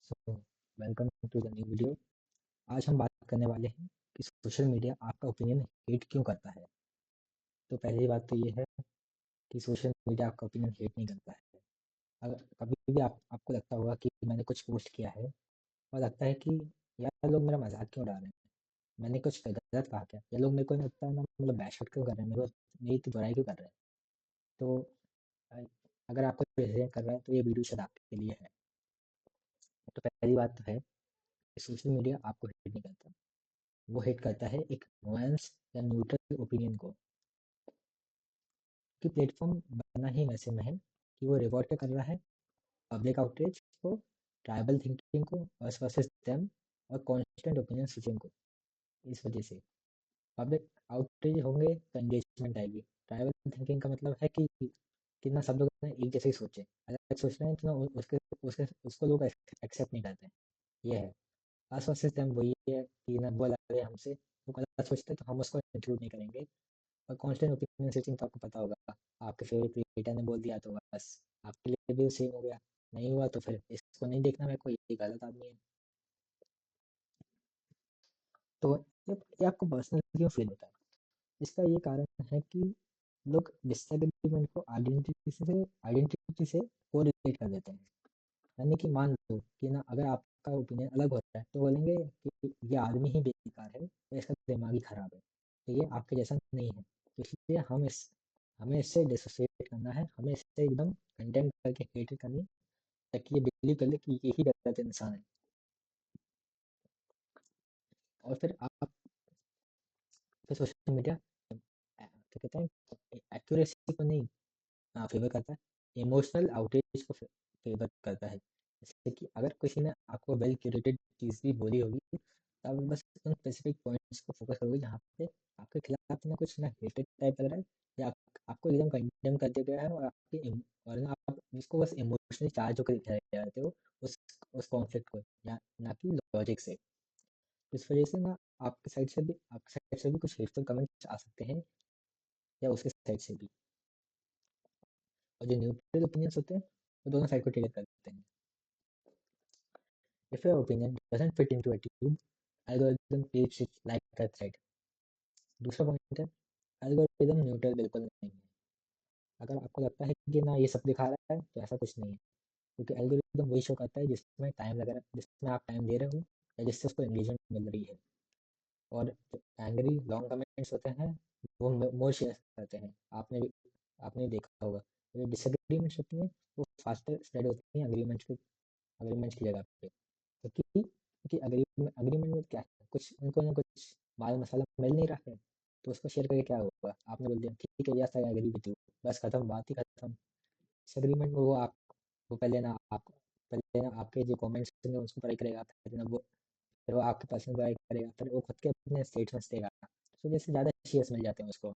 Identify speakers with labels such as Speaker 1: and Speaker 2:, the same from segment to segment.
Speaker 1: So welcome to the new video. आज हम बात करने वाले हैं कि सोशल मीडिया आपका ओपिनियन हेट क्यों करता है। तो पहली बात तो ये है कि सोशल मीडिया आपका ओपिनियन हेट नहीं करता है। अगर कभी भी आपको लगता होगा कि मैंने कुछ पोस्ट किया है और लगता है कि यार लोग मेरा मजाक क्यों उड़ा रहे हैं, मैंने कुछ गलत कहा क्या, या लोग मेरे को लगता है ना मतलब बैशआउट क्यों कर रहे हैं, मेरी इतनी बुराई क्यों कर रहे हैं। तो अ, अगर आपको रिप्रेजेंट कर रहा है तो ये वीडियो शायद आपके लिए है। तो पहली बात तो है कि सोशल मीडिया आपको हेट नहीं करता, वो हिट करता है एक नुआंस या न्यूट्रल ओपिनियन को। कि प्लेटफॉर्म बना ही वैसे में है कि वो रिवॉर्ड क्या कर रहा है, पब्लिक आउटरीच को, ट्राइबल थिंकिंग को, अस वर्सेस देम, और कॉन्स्टेंट ओपिनियन स्विचिंग को। इस वजह से पब्लिक आउटरीच होंगे तो एंगेजमेंट आएगी। ट्राइबल थिंकिंग का मतलब है कि ना सब लोग ना एक जैसे ही सोचे, अलग सोच रहे हैं तो ना उसके उसके उसको लोग एक्सेप्ट नहीं करते हैं। ये है अस वर्सेस देम। वही है कि ना वो अलग है हमसे, वो गलत सोचते हैं तो हम उसको इंक्लूड नहीं करेंगे। और कांस्टेंट ओपिनियन स्विचिंग तो आपको पता होगा, आपके फेवरेट क्रिएटर ने बोल दिया तो बस आपके लिए भी सेम हो गया, नहीं हुआ तो फिर इसको नहीं देखना मेरे को, ये गलत आदमी है। तो ये आपको पर्सनल क्यों फील होता है, इसका ये कारण है कि लोग डिसएग्रीमेंट को आइडेंटिटी से कोरिलेट कर देते हैं। यानी कि मान लो कि ना अगर आपका ओपिनियन अलग होता है तो बोलेंगे कि ये आदमी ही बेकार है या इसका दिमाग ही खराब है, तो ये आपके जैसा नहीं है। तो इसलिए हमें इससे डिसोसिएट करना है, हमें इससे एकदम कंटेंट करके हेट करनी, ताकि ये बिलीव कर ले कि ये ही गलत इंसान है। और फिर सोशल मीडिया क्या कहते हैं, एक्यूरेसी को नहीं फेवर करता है, इमोशनल आउटरीच को फेवर करता है। जैसे कि अगर किसी ने आपको वेल क्यूरेटेड चीज़ भी बोली होगी, तब बस उन स्पेसिफिक पॉइंट्स को फोकस करोगे जहाँ पे आपके खिलाफ ना कुछ ना हेटेड टाइप लग रहा है, या आपको एकदम कंडेम कर दिया गया है, और और ना आप जिसको बस इमोशनली चार्ज होकर दिखाए जाते हो उस उस कॉन्फ्लिक्ट को, या ना कि लॉजिक से। इस वजह से ना आपके साइड से भी कुछ हेटफुल कमेंट्स आ सकते हैं, या उसके साइड से भी। और जो न्यूट्रल ओपिनियंस होते हैं वो दोनों साइड को टेक करते हैं। If your opinion doesn't fit into a tube, algorithm treats it like a threat. दूसरा पॉइंट है, एल्गोरिदम न्यूट्रल बिल्कुल नहीं है। अगर आपको लगता है कि ना ये सब दिखा रहा है तो ऐसा कुछ नहीं है, क्योंकि एल्गोरिदम वही शो करता है जिसमें टाइम लग रहा है, जिसमें आप टाइम दे रहे हो, या जिससे उसको एंगेजमेंट मिल रही है। और जो एंग्री लॉन्ग कमेंट्स होते हैं वो मोर शेयर करते हैं। आपने देखा होगा, जो डिसएग्रीमेंट्स होती हैं वो फास्टर स्प्रेड होती हैं अग्रीमेंट्स की जगह पे। क्योंकि अग्रीमेंट में क्या है, कुछ उनको ना कुछ माल मसाला मिल नहीं रहा है, तो उसको शेयर करके क्या होगा, आपने बोल दिया ठीक है yes I agree with you, बस खत्म, बात ही खत्म। इस एग्रीमेंट में वो पहले ना आपके जो कमेंट्स होंगे उसको पढ़ाई करेगा, फिर वो आपके पर्सनल पढ़ाई करेगा, फिर वो खुद के अपने स्टेटमेंट्स देगा, तो जैसे ज़्यादा शेयर्स मिल जाते हैं उसको।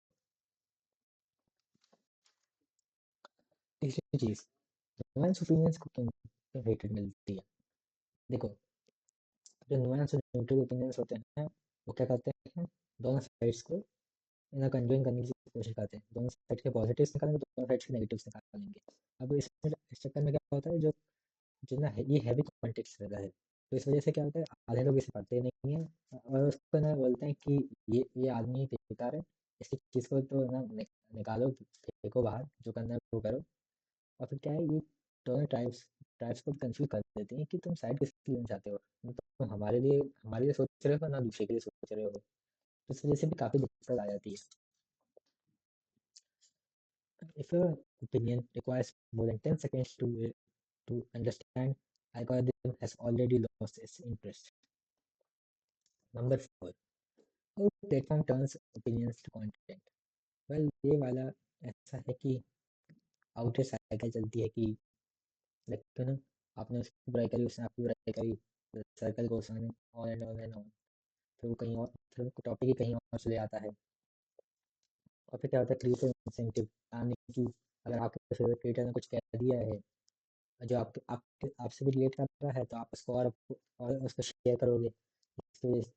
Speaker 1: तीसरी चीज़, नुआंस ओपिनियंस को क्यों रेटेड मिलती है। देखो, जो नुआंस और न्यूट्रल ओपिनियंस होते हैं वो क्या करते हैं, दोनों साइड्स को ना कंज्यूम करने की कोशिश करते हैं, दोनों साइड के पॉजिटिव्स निकालेंगे तो दोनों साइड के नेगेटिव्स निकालेंगे। अब इस चक्कर में क्या होता है, जो जो ना ये हैवी कॉन्टेक्स्ट रहता है, तो इस वजह से क्या होता है, आधे लोग इसे पढ़ते नहीं है, और उसको ना बोलते हैं कि ये आदमी बेकार है, इसकी चीज़ को तो ना निकालो, फेंको बाहर, जो करना है वो करो। और फिर क्या है, ये दोनों ट्राइब्स ट्राइब्स को कंफ्यूज कर देती हैं कि तुम साइड किसकी लेना चाहते हो, तुम हमारे लिए सोच रहे हो ना दूसरे के लिए सोच रहे हो। तो इस वजह से भी काफ़ी दिक्कत आ जाती है। If your opinion requires more than 10 seconds to understand, algorithm has already lost its interest. Number 4, how platform turns opinions to content. Well, ये वाला ऐसा है कि आउटर साइकिल चलती है कि देखते हो ना, आपने उसकी बुराई करी, उसने आपकी बुराई करी, circle goes on and on and on, फिर वो कहीं और, फिर टॉपिक ही कहीं और चले आता है। और फिर क्या होता है, क्रिएटर इंसेंटिव, यानी कि अगर आपके फेवरेट क्रिएटर ने कुछ कह दिया है जो आपसे भी रिलेट कर रहा है, तो आप उसको और उसको शेयर करोगे,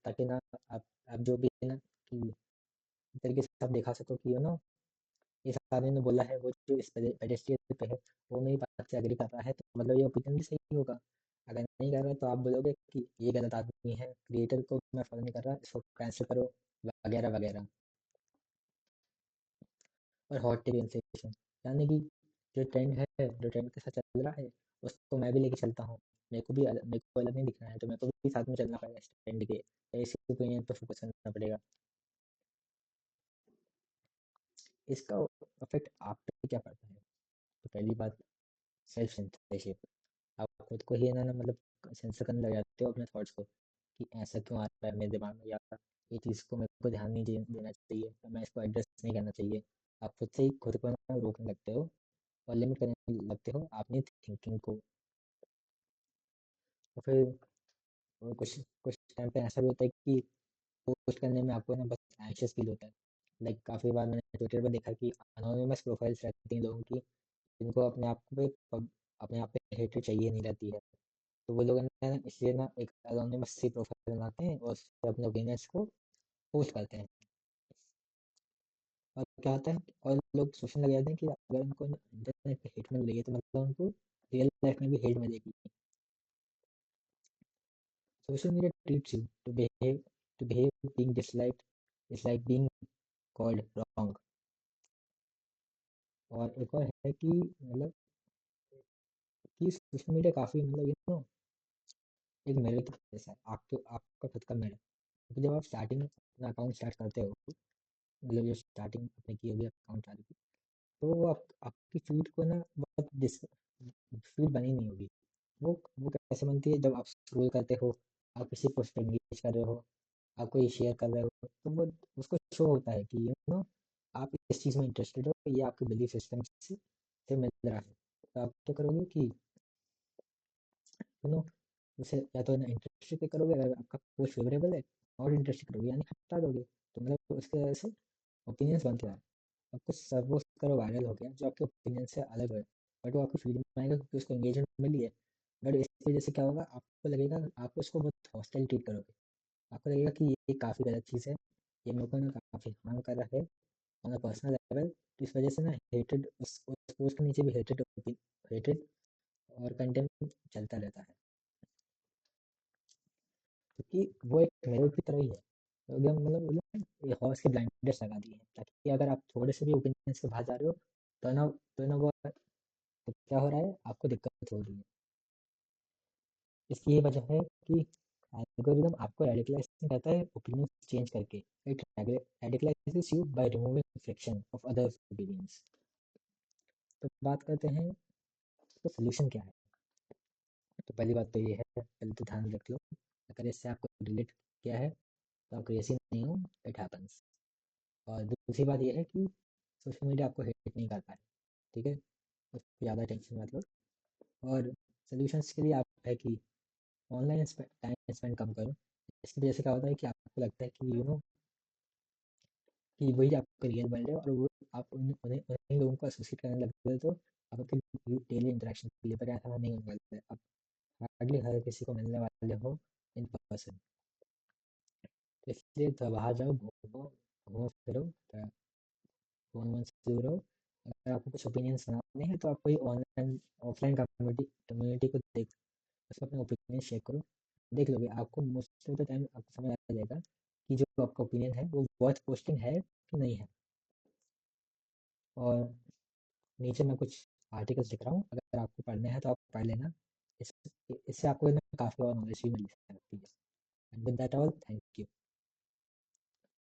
Speaker 1: ताकि ना आप जो भी है ना कि एक तरीके से आप दिखा सको कि इस आदमी ने बोला है, वो जो इस पेडेस्ट्रियन पे है वो मेरी बात से एग्री कर रहा है, तो मतलब ये ओपिनियन भी सही होगा। अगर नहीं कर रहा तो आप बोलोगे कि ये गलत आदमी है, क्रिएटर को मैं फॉलो नहीं कर रहा, इसको कैंसिल करो, वगैरह वगैरह। और हॉट टेक इन्फ्लेशन, यानी कि जो ट्रेंड के साथ चल रहा है उसको मैं भी लेके चलता हूँ। मेरे को अलग नहीं दिखना है, तो मेरे को भी साथ में चलना पड़ेगा इस ट्रेंड के, तो इसी ओपिनियन पर फोकस करना पड़ेगा। इसका इफेक्ट आप पे क्या पड़ता है? तो पहली बात, सेल्फ सेंसरशिप। आप खुद को ही ना मतलब सेंसर करने लग जाते हो अपने थॉट्स को, कि ऐसा क्यों आ रहा है मेरे दिमाग में, या ये चीज़ को मेरे को ध्यान नहीं देना चाहिए, या मैं इसको एड्रेस नहीं करना चाहिए। आप खुद से ही खुद को ना रोकने लगते हो और लिमिट करने लगते हो अपनी थिंकिंग को। तो फिर कुछ कुछ टाइम पे ऐसा भी होता है कि पोस्ट करने में आपको ना बस एंशियस फील होता है। लाइक काफ़ी बार मैंने ट्विटर पर देखा कि अनोनिमस प्रोफाइल्स रहती हैं लोगों की, जिनको अपने आप पे हेटेड चाहिए नहीं रहती है। तो वो लोग है ना इसलिए ना एक अनोनिमस सी प्रोफाइल बनाते हैं और उसपे अपने ओपिनियंस को पोस्ट करते हैं। और क्या होता है, और लोग सोचने लग जाते हैं कि अगर उनको इंटरनेट पे हेट मिल रही है तो मतलब उनको रियल लाइफ में भी हेट मिलेगी। Social media treats you to behave being disliked is like being called wrong। और एक और है कि मतलब कि सोशल मीडिया काफ़ी मतलब एक मिरर की जैसा है, आपका खुद का मिरर। क्योंकि जब आप स्टार्टिंग अपना अकाउंट स्टार्ट करते हो, मतलब जो स्टार्टिंग आपने की होगी अकाउंट चालू की, तो वो आपकी फीड को ना बहुत फीड बनी नहीं होगी। वो कैसे बनती है, जब आप स्क्रॉल करते हो, आप किसी पोस्ट पे एंगेज कर रहे हो, आप कोई शेयर कर रहे हो, तो वो उसको शो होता है कि आप इस चीज़ में इंटरेस्टेड हो, ये आपके बिलीफ सिस्टम से मिल रहा है। तो आप क्या करोगे कि नो उसे या तो ना इंटरेस्ट पे करोगे, अगर आपका पोस्ट फेवरेबल है, और इंटरेस्ट करोगे यानी हटा दोगे। तो मतलब उसके वजह से ओपिनियंस बनते हैं। अब कुछ सपोज करो वायरल हो गया जो आपके ओपिनियन से अलग है, बट वो आपकी फीड में आएगा क्योंकि उसको एंगेजमेंट मिली है। बट इसकी वजह से क्या होगा, आपको लगेगा, आप उसको बहुत हॉस्टाइल ट्रीट करोगे। आपको लगेगा कि ये काफ़ी गलत चीज़ है, ये मेरे को ना काफ़ी हार्म कर रहा है ऑन अ पर्सनल लेवल। तो इस वजह से ना हेटेड, उस पोस्ट के नीचे भी हेटेड और कंटेंट चलता रहता है, क्योंकि वो एक मिरर की तरह ही है। तो एकदम मतलब ये हॉर्स के ब्लाइंडर्स लगा दिए हैं, ताकि अगर आप थोड़े से भी ओपिनियन से बाहर जा रहे हो, तो ना वो, तो क्या हो रहा है, आपको दिक्कत हो रही है। इसकी ये वजह है कि एल्गोरिदम आपको रेडिकलाइज करता है ओपिनियन चेंज करके। It radicalises you by removing friction of others opinions. तो बात करते हैं, तो सोल्यूशन क्या है? तो पहली बात तो ये है, पहले तो ध्यान रख लो, अगर इससे आपको रिलेट किया है तो आप क्रेजी नहीं हो, इट हैपन्स। और दूसरी बात ये है कि सोशल मीडिया आपको हेट नहीं कर पाए, ठीक है, तो ज़्यादा टेंशन मत लो। और सोल्यूशंस के लिए आप है कि ऑनलाइन टाइम स्पेंड कम करो। इसकी वजह से क्या होता है कि आपको लगता है कि कि वही आपका रियल वर्ल्ड है, और वो आप उन्हीं लोगों को एसोसिएट करने लगते हो, तो आपके डेली इंटरेक्शन के लिए, पर ऐसा नहीं होने वाला है। आप हार्डली हर किसी को मिलने वाले हो इन पर्सन। तो इसलिए तो बाहर जाओ, घूमो, घूमो फिरो, फोन वोन से दूर रहो। अगर आपको कुछ ओपिनियन सुनाने हैं तो आप कोई ऑनलाइन ऑफलाइन कम्युनिटी कम्युनिटी को देख, उसमें अपने ओपिनियन शेयर करो। देख लोगे, आपको मोस्ट ऑफ द टाइम आपको समझ आ जाएगा कि जो आपका ओपिनियन है वो वर्थ पोस्टिंग है कि नहीं है। और नीचे मैं कुछ आर्टिकल्स लिख रहा हूँ, अगर आपको पढ़ने हैं तो आप पढ़ लेना। इस इससे आपको ना काफ़ी और नॉलेज भी मिल सकती है। And with that all, thank you.